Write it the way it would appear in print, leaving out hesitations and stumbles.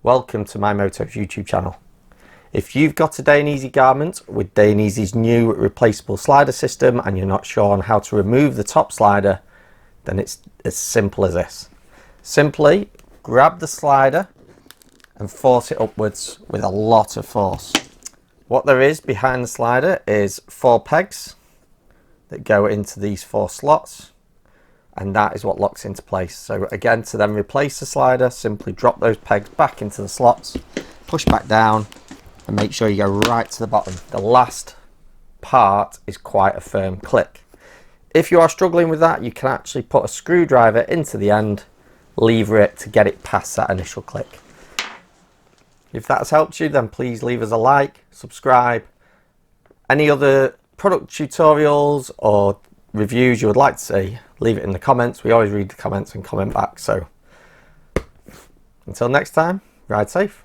Welcome to MyMoto's YouTube channel. If you've got a Dainese garment with Dainese's new replaceable slider system and you're not sure on how to remove the top slider, then it's as simple as this. Simply grab the slider and force it upwards with a lot of force. What there is behind the slider is 4 pegs that go into these 4 slots, and that is what locks into place. So again, to then replace the slider, simply drop those pegs back into the slots, push back down, and make sure you go right to the bottom. The last part is quite a firm click. If you are struggling with that, you can actually put a screwdriver into the end, lever it to get it past that initial click. If that's helped you, then please leave us a like, subscribe. Any other product tutorials or reviews you would like to see, leave it in the comments. We always read the comments and comment back. So until next time, ride safe.